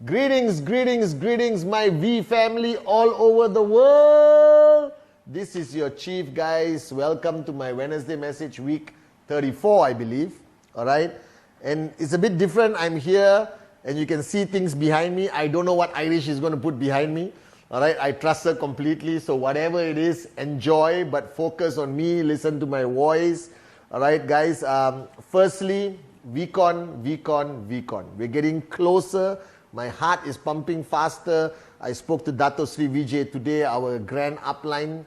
Greetings, greetings, greetings, my V family all over the world. This is your chief, guys. Welcome to my Wednesday message week 34, I believe. All right. And it's a bit different. I'm here and you can see things behind me. I don't know what Irish is going to put behind me. All right. I trust her completely. So whatever it is, enjoy, but focus on me. Listen to my voice. All right, guys. Firstly, VCon. We're getting closer. My heart is pumping faster. I spoke to Dato Sri Vijay today, our grand upline.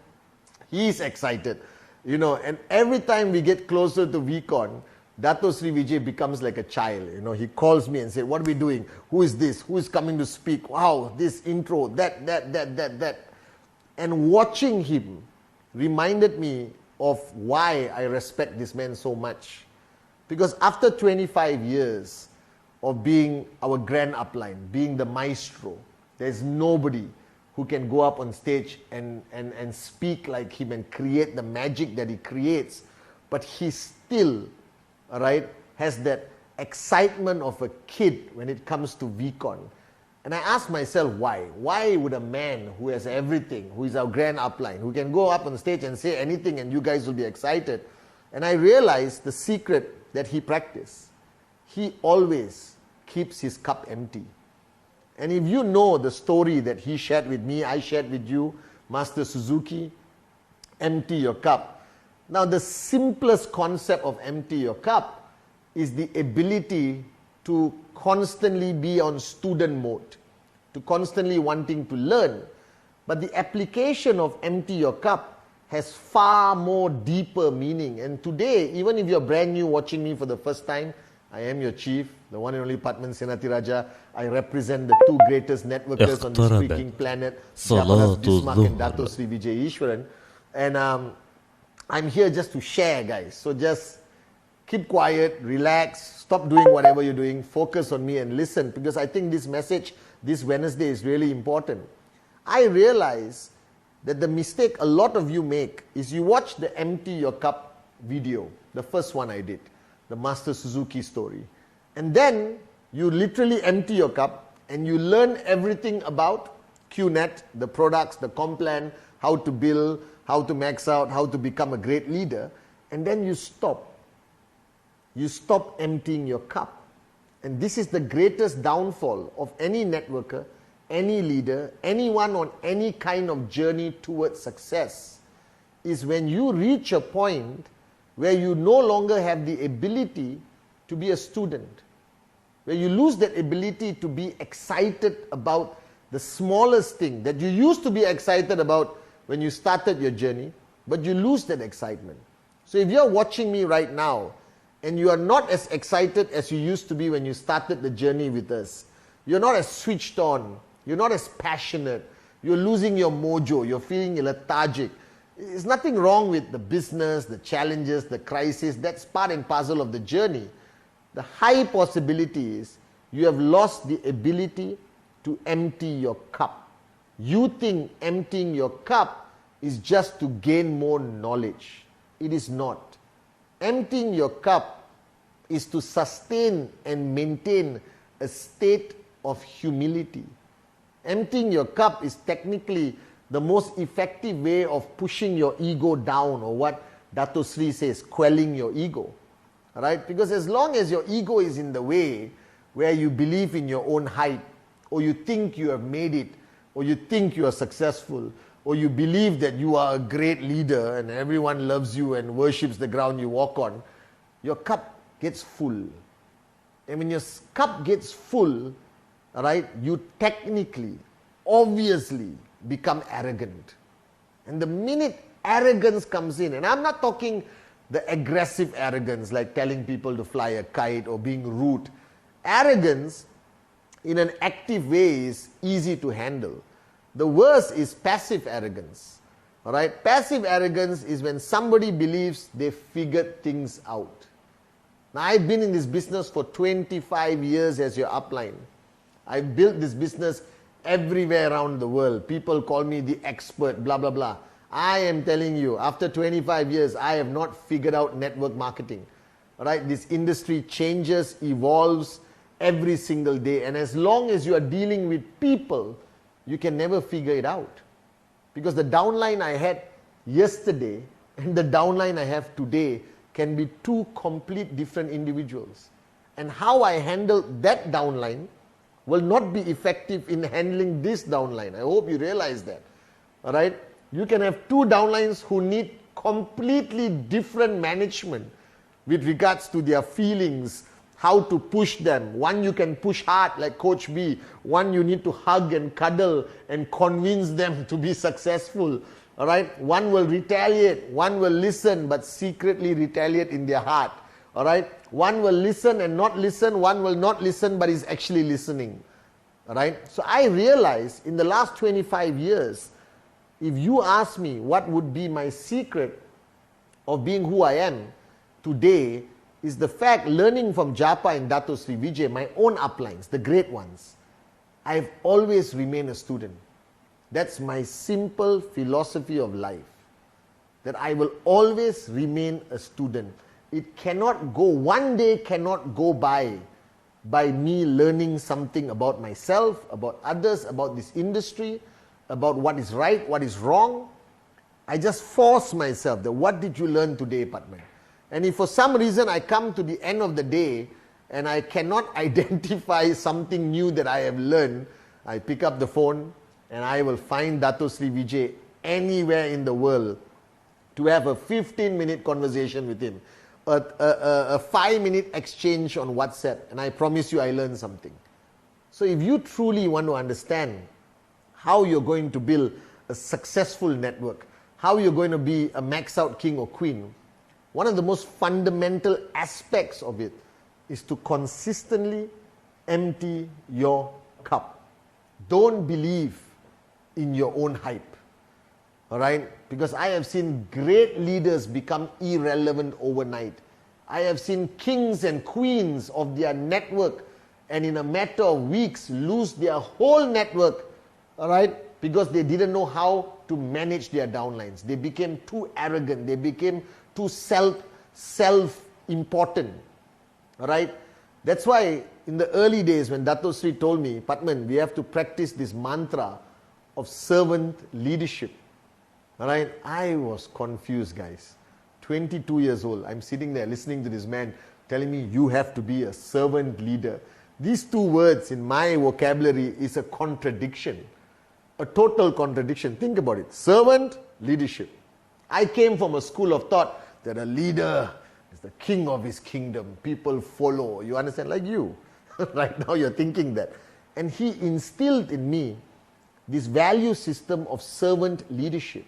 He's excited, you know, and every time we get closer to VCon, Dato Sri Vijay becomes like a child. You know, he calls me and says, what are we doing? Who is this? Who is coming to speak? Wow, this intro, that. And watching him reminded me of why I respect this man so much. Because after 25 years, of being our grand upline, being the maestro. There's nobody who can go up on stage and speak like him and create the magic that he creates. But he still, all right, has that excitement of a kid when it comes to VCon. And I ask myself why? Why would a man who has everything, who is our grand upline, who can go up on stage and say anything and you guys will be excited? And I realized the secret that he practiced. He always keeps his cup empty. And if you know the story that he shared with me, I shared with you, Master Suzuki, empty your cup. Now the simplest concept of empty your cup is the ability to constantly be on student mode, to constantly wanting to learn. But the application of empty your cup has far more deeper meaning. And today, even if you're brand new watching me for the first time, I am your chief, the one and only Padman Senatiraja. I represent the two greatest networkers on this freaking planet, Japanas Bismarck and Dato Sri Vijay Ishwaran. And I'm here just to share, guys. So just keep quiet, relax, stop doing whatever you're doing, focus on me and listen, because I think this message this Wednesday is really important. I realize that the mistake a lot of you make is you watch the Empty Your Cup video, the first one I did, the Master Suzuki story. And then you literally empty your cup and you learn everything about QNet, the products, the Complan, how to build, how to max out, how to become a great leader. And then you stop. You stop emptying your cup. And this is the greatest downfall of any networker, any leader, anyone on any kind of journey towards success, is when you reach a point where you no longer have the ability to be a student, where you lose that ability to be excited about the smallest thing that you used to be excited about when you started your journey, but you lose that excitement. So if you're watching me right now and you are not as excited as you used to be when you started the journey with us, you're not as switched on, you're not as passionate, you're losing your mojo, you're feeling lethargic. There's nothing wrong with the business, the challenges, the crisis. That's part and parcel of the journey. The high possibility is you have lost the ability to empty your cup. You think emptying your cup is just to gain more knowledge. It is not. Emptying your cup is to sustain and maintain a state of humility. Emptying your cup is technically the most effective way of pushing your ego down, or what Dato Sri says, quelling your ego. Right? Because as long as your ego is in the way, where you believe in your own hype, or you think you have made it, or you think you are successful, or you believe that you are a great leader and everyone loves you and worships the ground you walk on, your cup gets full. And when your cup gets full, right, you technically, obviously become arrogant. And the minute arrogance comes in, and I'm not talking the aggressive arrogance like telling people to fly a kite or being rude. Arrogance in an active way is easy to handle. The worst is passive arrogance. All right? Passive arrogance is when somebody believes they figured things out. Now, I've been in this business for 25 years as your upline. I've built this business everywhere around the world. People call me the expert, blah, blah, blah. I am telling you, after 25 years, I have not figured out network marketing. Right? This industry changes, evolves every single day. And as long as you are dealing with people, you can never figure it out. Because the downline I had yesterday and the downline I have today can be two complete different individuals. And how I handle that downline will not be effective in handling this downline. I hope you realize that. All right? You can have two downlines who need completely different management with regards to their feelings, how to push them. One you can push hard like Coach B. One you need to hug and cuddle and convince them to be successful. All right? One will retaliate, one will listen but secretly retaliate in their heart. All right? One will listen and not listen, one will not listen but is actually listening. All right? So I realized in the last 25 years, if you ask me what would be my secret of being who I am today, is the fact, learning from Japa and Dato Sri Vijay, my own uplines, the great ones, I've always remained a student. That's my simple philosophy of life, that I will always remain a student. It cannot go, one day cannot go by me learning something about myself, about others, about this industry, about what is right, what is wrong. I just force myself that what did you learn today, Padman? And if for some reason I come to the end of the day and I cannot identify something new that I have learned, I pick up the phone and I will find Dato Sri Vijay anywhere in the world to have a 15-minute conversation with him, a 5-minute exchange on WhatsApp, and I promise you I learned something. So if you truly want to understand how you're going to build a successful network, how you're going to be a max out king or queen, one of the most fundamental aspects of it is to consistently empty your cup. Don't believe in your own hype. All right? Because I have seen great leaders become irrelevant overnight. I have seen kings and queens of their network and in a matter of weeks lose their whole network. All right? Because they didn't know how to manage their downlines. They became too arrogant. They became too self-important. All right? That's why in the early days when Dato Sri told me, Padman, we have to practice this mantra of servant leadership. All right? I was confused, guys. 22 years old. I'm sitting there listening to this man telling me you have to be a servant leader. These two words in my vocabulary is a contradiction. A total contradiction. Think about it. Servant, leadership. I came from a school of thought that a leader is the king of his kingdom. People follow. You understand? Like you. Right now you're thinking that. And he instilled in me this value system of servant leadership.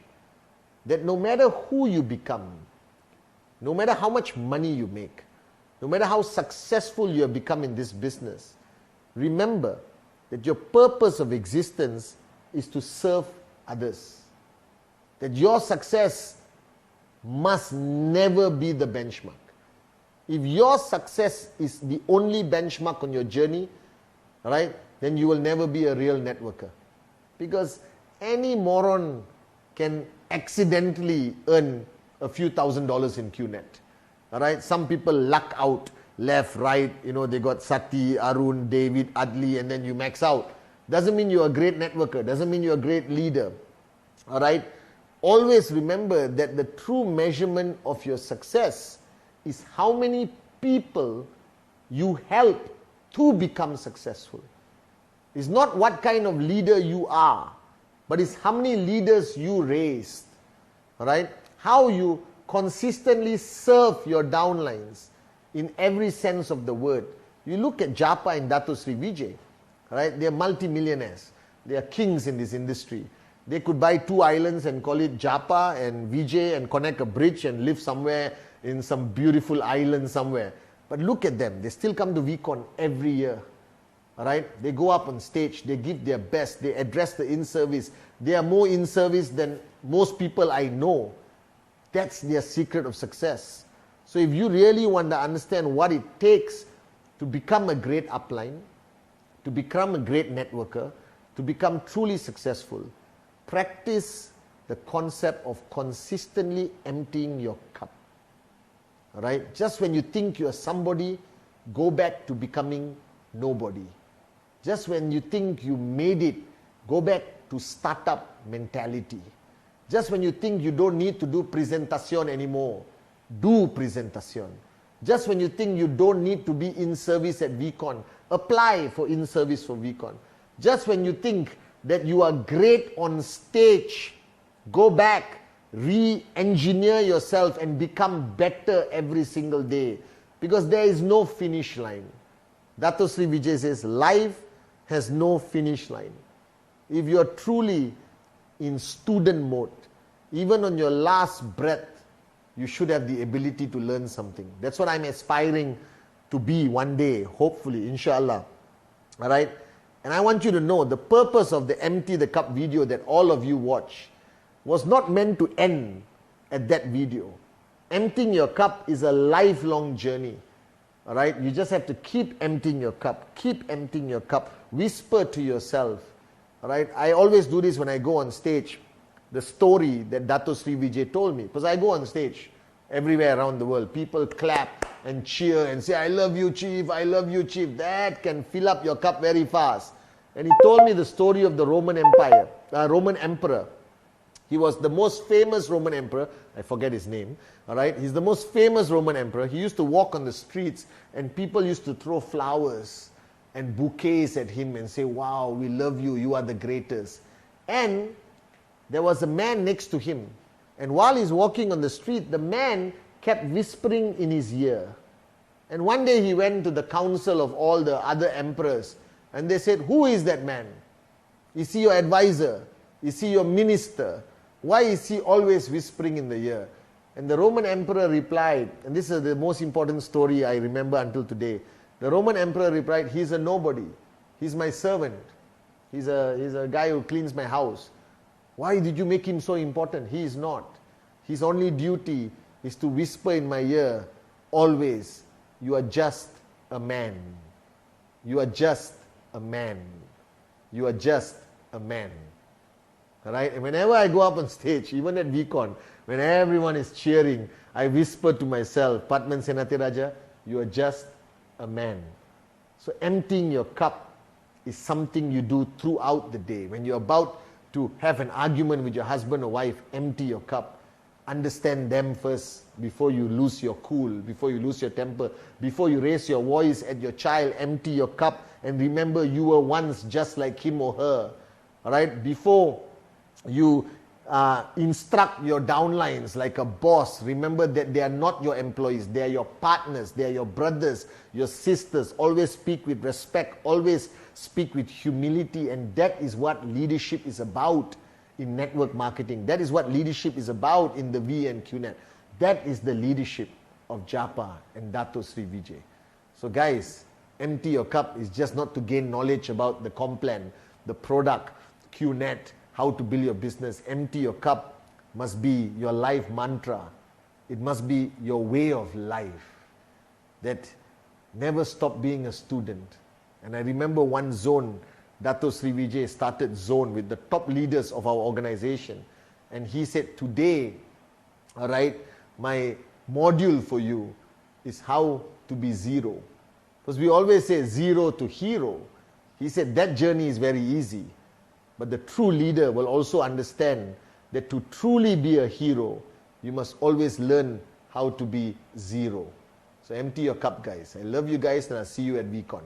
That no matter who you become, no matter how much money you make, no matter how successful you have become in this business, remember that your purpose of existence is to serve others. That your success must never be the benchmark. If your success is the only benchmark on your journey, right, then you will never be a real networker. Because any moron can accidentally earn a few $1,000s in QNet. All right? Some people luck out, left, right, they got Sati, Arun, David, Adli, and then you max out. Doesn't mean you're a great networker. Doesn't mean you're a great leader. All right? Always remember that the true measurement of your success is how many people you help to become successful. It's not what kind of leader you are, but it's how many leaders you raised. All right? How you consistently serve your downlines in every sense of the word. You look at Japa and Dato Sri Vijay. Right? They are multi-millionaires. They are kings in this industry. They could buy 2 islands and call it Japa and Vijay and connect a bridge and live somewhere in some beautiful island somewhere. But look at them. They still come to VCon every year. All right? They go up on stage. They give their best. They address the in-service. They are more in-service than most people I know. That's their secret of success. So if you really want to understand what it takes to become a great upline, to become a great networker, to become truly successful, practice the concept of consistently emptying your cup. Right? Just when you think you are somebody, go back to becoming nobody. Just when you think you made it, go back to startup mentality. Just when you think you don't need to do presentation anymore, do presentation. Just when you think you don't need to be in service at VCon, apply for in service for VCon. Just when you think that you are great on stage, go back, re-engineer yourself and become better every single day. Because there is no finish line. Dato Sri Vijay says, life has no finish line. If you are truly in student mode, even on your last breath, you should have the ability to learn something. That's what I'm aspiring to be one day, hopefully, inshallah. Alright? And I want you to know, the purpose of the Empty the Cup video that all of you watch was not meant to end at that video. Emptying your cup is a lifelong journey. Alright? You just have to keep emptying your cup. Keep emptying your cup. Whisper to yourself. Alright? I always do this when I go on stage. The story that Dato Sri Vijay told me. Because I go on stage everywhere around the world. People clap and cheer and say, I love you, Chief. I love you, Chief. That can fill up your cup very fast. And he told me the story of the Roman emperor. He was the most famous Roman emperor. I forget his name. Alright? He's the most famous Roman emperor. He used to walk on the streets and people used to throw flowers and bouquets at him and say, wow, we love you. You are the greatest. And there was a man next to him. And while he's walking on the street, the man kept whispering in his ear. And one day he went to the council of all the other emperors. And they said, who is that man? Is he your advisor? Is he your minister? Why is he always whispering in the ear? And the Roman emperor replied, and this is the most important story I remember until today. The Roman emperor replied, he's a nobody. He's my servant. He's a guy who cleans my house. Why did you make him so important? He is not. His only duty is to whisper in my ear, always, you are just a man. You are just a man. You are just a man. Alright? And whenever I go up on stage, even at VCon, when everyone is cheering, I whisper to myself, Padman Senate Raja, you are just a man. So emptying your cup is something you do throughout the day. When you're about to have an argument with your husband or wife, empty your cup. Understand them first before you lose your cool, before you lose your temper, before you raise your voice at your child, empty your cup and remember you were once just like him or her. Alright? Before you instruct your downlines like a boss, remember that they are not your employees, they are your partners, they are your brothers, your sisters. Always speak with respect, always speak with humility, and that is what leadership is about in network marketing. That is what leadership is about in the V and QNet. That is the leadership of Japa and Dato Sri Vijay. So guys, empty your cup is just not to gain knowledge about the Complan, the product, QNet, how to build your business. Empty your cup must be your life mantra. It must be your way of life. That never stop being a student. And I remember one zone, Dato Sri Vijay started zone with the top leaders of our organization. And he said, today, alright, my module for you is how to be zero. Because we always say zero to hero. He said that journey is very easy. But the true leader will also understand that to truly be a hero, you must always learn how to be zero. So empty your cup, guys. I love you guys and I'll see you at VCon.